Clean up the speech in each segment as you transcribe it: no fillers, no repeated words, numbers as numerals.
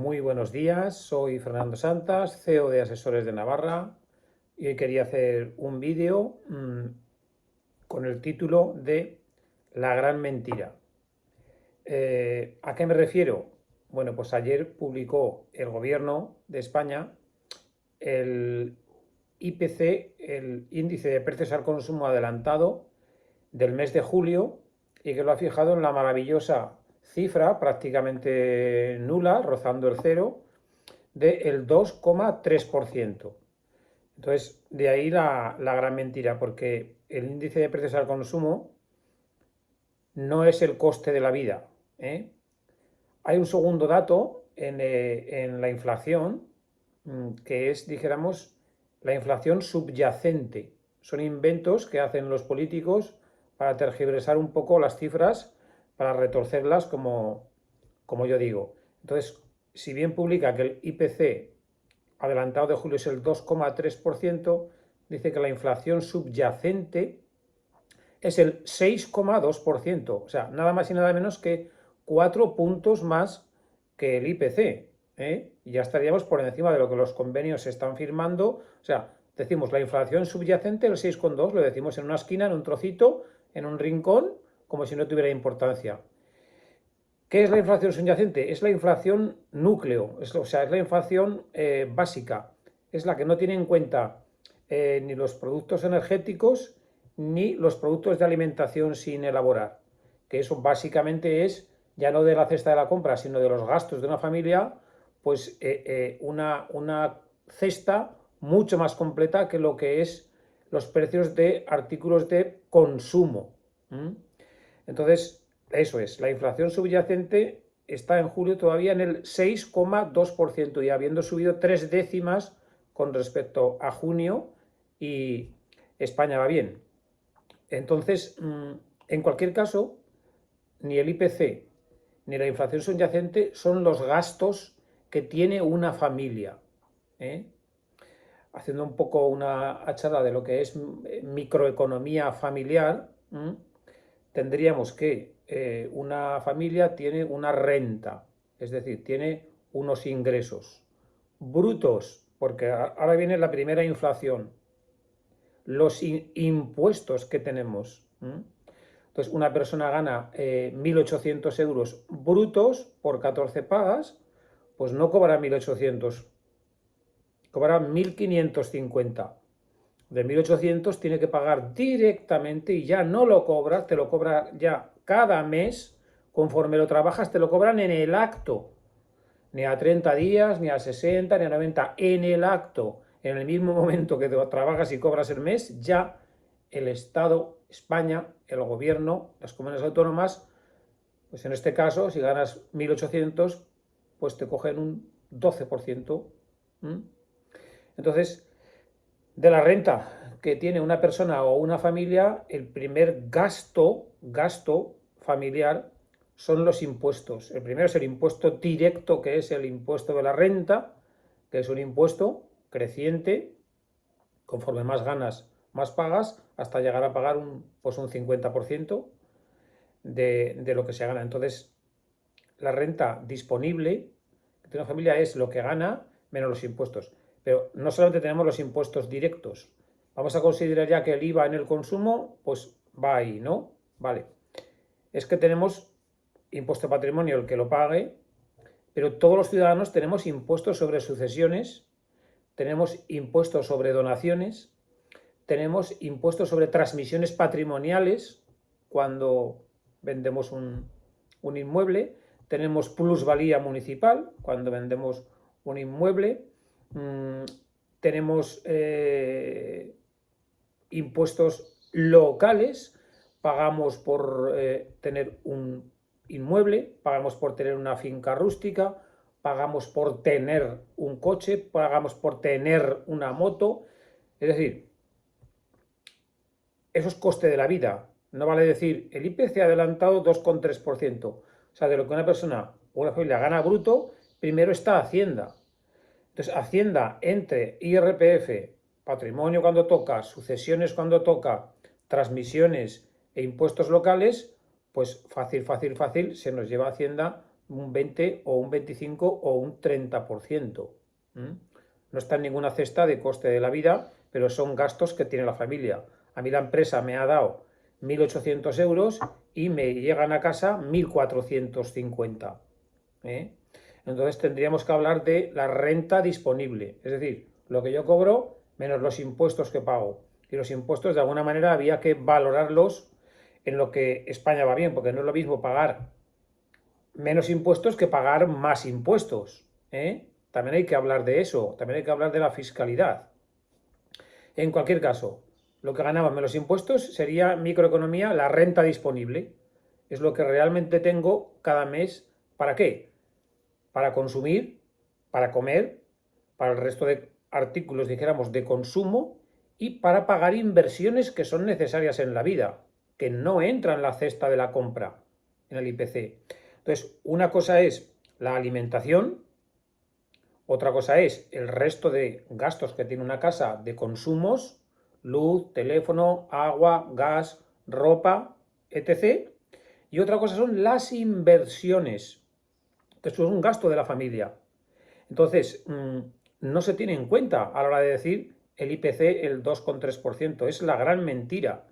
Muy buenos días, soy Fernando Santas, CEO de Asesores de Navarra y hoy quería hacer un vídeo con el título de La gran mentira. ¿A qué me refiero? Bueno, pues ayer publicó el gobierno de España el IPC, el índice de precios al consumo adelantado del mes de julio, y que lo ha fijado en la maravillosa cifra, prácticamente nula, rozando el cero, del 2,3%. Entonces, de ahí la gran mentira, porque el índice de precios al consumo no es el coste de la vida, ¿eh? Hay un segundo dato en la inflación, que es, dijéramos, la inflación subyacente. Son inventos que hacen los políticos para tergiversar un poco las cifras, para retorcerlas como yo digo. Entonces, si bien publica que el IPC adelantado de julio es el 2,3%, dice que la inflación subyacente es el 6,2%, o sea, nada más y nada menos que 4 puntos más que el IPC, ¿eh? Y ya estaríamos por encima de lo que los convenios se están firmando. O sea, decimos la inflación subyacente, el 6,2, lo decimos en una esquina, en un trocito, en un rincón, como si no tuviera importancia. ¿Qué es la inflación subyacente? Es la inflación núcleo, o sea, es la inflación básica, es la que no tiene en cuenta ni los productos energéticos ni los productos de alimentación sin elaborar, que eso básicamente es, ya no de la cesta de la compra, sino de los gastos de una familia, pues una cesta mucho más completa que lo que es los precios de artículos de consumo. Entonces, eso es, la inflación subyacente está en julio todavía en el 6,2% y habiendo subido 3 décimas con respecto a junio, y España va bien. Entonces, en cualquier caso, ni el IPC ni la inflación subyacente son los gastos que tiene una familia, ¿eh? Haciendo un poco una hachada de lo que es microeconomía familiar, tendríamos que una familia tiene una renta, es decir, tiene unos ingresos brutos, porque ahora viene la primera inflación, los impuestos que tenemos. Entonces, una persona gana 1.800 euros brutos por 14 pagas, pues no cobra 1.800, cobra 1.550. De 1.800 tiene que pagar directamente y ya no lo cobras, te lo cobra ya cada mes, conforme lo trabajas, te lo cobran en el acto. Ni a 30 días, ni a 60, ni a 90, en el acto. En el mismo momento que trabajas y cobras el mes, ya el Estado, España, el gobierno, las comunidades autónomas, pues en este caso, si ganas 1.800, pues te cogen un 12%. Entonces, de la renta que tiene una persona o una familia, el primer gasto familiar son los impuestos. El primero es el impuesto directo, que es el impuesto de la renta, que es un impuesto creciente, conforme más ganas, más pagas, hasta llegar a pagar un 50% de lo que se gana. Entonces, la renta disponible de una familia es lo que gana menos los impuestos. Pero no solamente tenemos los impuestos directos, vamos a considerar ya que el IVA en el consumo, pues va ahí, ¿no? Vale. Es que tenemos impuesto de patrimonio, el que lo pague, pero todos los ciudadanos tenemos impuestos sobre sucesiones, tenemos impuestos sobre donaciones, tenemos impuestos sobre transmisiones patrimoniales cuando vendemos un inmueble, tenemos plusvalía municipal cuando vendemos un inmueble, tenemos impuestos locales, pagamos por tener un inmueble, pagamos por tener una finca rústica, pagamos por tener un coche, pagamos por tener una moto. Es decir, eso es coste de la vida. No vale decir el IPC adelantado 2,3%. O sea, de lo que una persona o una familia gana bruto, primero está Hacienda. Entonces, Hacienda entre IRPF, patrimonio cuando toca, sucesiones cuando toca, transmisiones e impuestos locales, pues fácil se nos lleva Hacienda un 20 o un 25 o un 30%. No está en ninguna cesta de coste de la vida, pero son gastos que tiene la familia. A mí la empresa me ha dado 1.800 euros y me llegan a casa 1.450. Entonces tendríamos que hablar de la renta disponible, es decir, lo que yo cobro menos los impuestos que pago. Y los impuestos de alguna manera había que valorarlos en lo que España va bien, porque no es lo mismo pagar menos impuestos que pagar más impuestos. También hay que hablar de eso, también hay que hablar de la fiscalidad. En cualquier caso, lo que ganamos menos impuestos sería microeconomía, la renta disponible. Es lo que realmente tengo cada mes. ¿Para qué? Para consumir, para comer, para el resto de artículos, dijéramos, de consumo y para pagar inversiones que son necesarias en la vida, que no entran en la cesta de la compra, en el IPC. Entonces, una cosa es la alimentación, otra cosa es el resto de gastos que tiene una casa de consumos, luz, teléfono, agua, gas, ropa, etc. Y otra cosa son las inversiones, que eso es un gasto de la familia. Entonces, no se tiene en cuenta a la hora de decir el IPC el 2,3%. Es la gran mentira.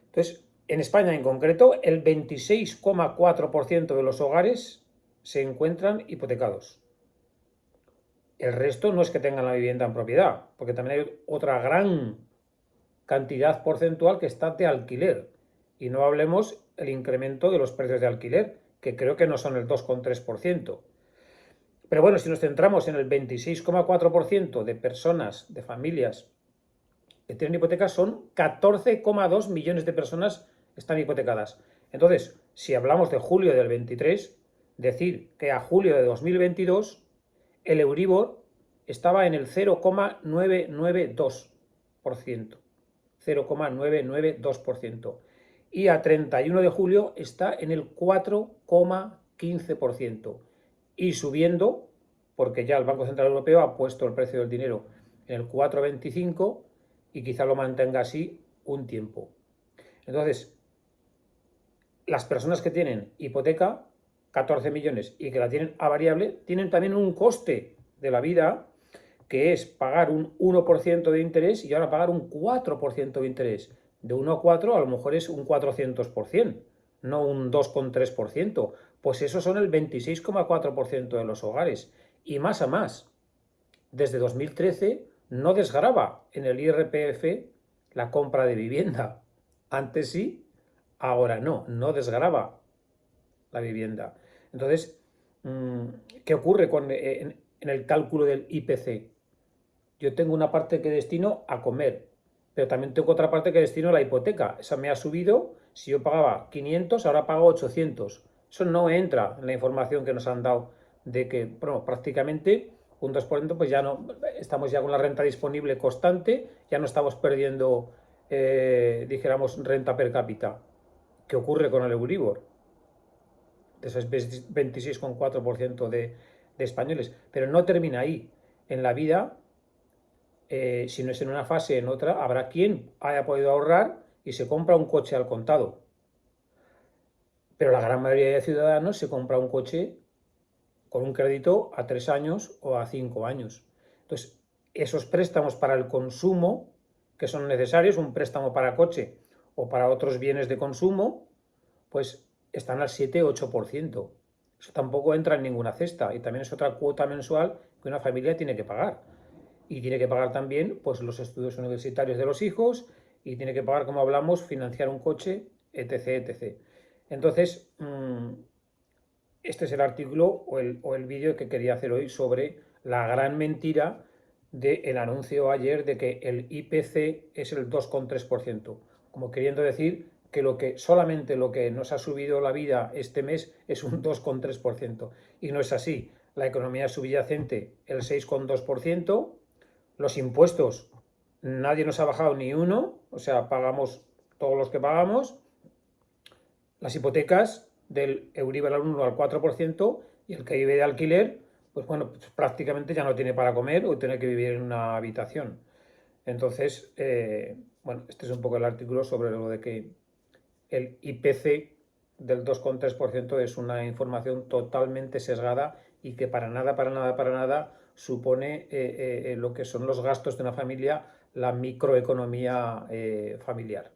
Entonces, en España en concreto, el 26,4% de los hogares se encuentran hipotecados. El resto no es que tengan la vivienda en propiedad, porque también hay otra gran cantidad porcentual que está de alquiler. Y no hablemos el incremento de los precios de alquiler, que creo que no son el 2,3%. Pero bueno, si nos centramos en el 26,4% de personas, de familias que tienen hipotecas, son 14,2 millones de personas están hipotecadas. Entonces, si hablamos de julio del 23, decir que a julio de 2022 el Euribor estaba en el 0,992%. 0,992%. Y a 31 de julio está en el 4,15%. Y subiendo, porque ya el Banco Central Europeo ha puesto el precio del dinero en el 4,25 y quizá lo mantenga así un tiempo. Entonces, las personas que tienen hipoteca, 14 millones, y que la tienen a variable, tienen también un coste de la vida, que es pagar un 1% de interés y ahora pagar un 4% de interés. De 1 a 4 a lo mejor es un 400%, no un 2,3%. Pues eso son el 26,4% de los hogares. Y más a más, desde 2013 no desgrava en el IRPF la compra de vivienda. Antes sí, ahora no desgrava la vivienda. Entonces, ¿qué ocurre en el cálculo del IPC? Yo tengo una parte que destino a comer, pero también tengo otra parte que destino a la hipoteca. Esa me ha subido, si yo pagaba 500, ahora pago 800. Eso no entra en la información que nos han dado de que, bueno, prácticamente un 2%, pues ya no, estamos ya con la renta disponible constante, ya no estamos perdiendo, dijéramos, renta per cápita. ¿Qué ocurre con el Euribor? De esos 26,4% de españoles. Pero no termina ahí. En la vida, si no es en una fase, en otra, habrá quien haya podido ahorrar y se compra un coche al contado. Pero la gran mayoría de ciudadanos se compra un coche con un crédito a 3 años o a 5 años. Entonces, esos préstamos para el consumo que son necesarios, un préstamo para coche o para otros bienes de consumo, pues están al 7-8%. Eso tampoco entra en ninguna cesta y también es otra cuota mensual que una familia tiene que pagar. Y tiene que pagar también pues, los estudios universitarios de los hijos y tiene que pagar, como hablamos, financiar un coche, etc. etc. Entonces, este es el artículo o el vídeo que quería hacer hoy sobre la gran mentira del anuncio ayer de que el IPC es el 2,3%, como queriendo decir que solamente lo que nos ha subido la vida este mes es un 2,3%. Y no es así. La economía subyacente el 6,2%, los impuestos nadie nos ha bajado ni uno, o sea, pagamos todos los que pagamos, las hipotecas del Euribor al 1 al 4% y el que vive de alquiler, pues bueno, pues prácticamente ya no tiene para comer o tiene que vivir en una habitación. Entonces, bueno, este es un poco el artículo sobre lo de que el IPC del 2,3% es una información totalmente sesgada y que para nada supone lo que son los gastos de una familia, la microeconomía familiar.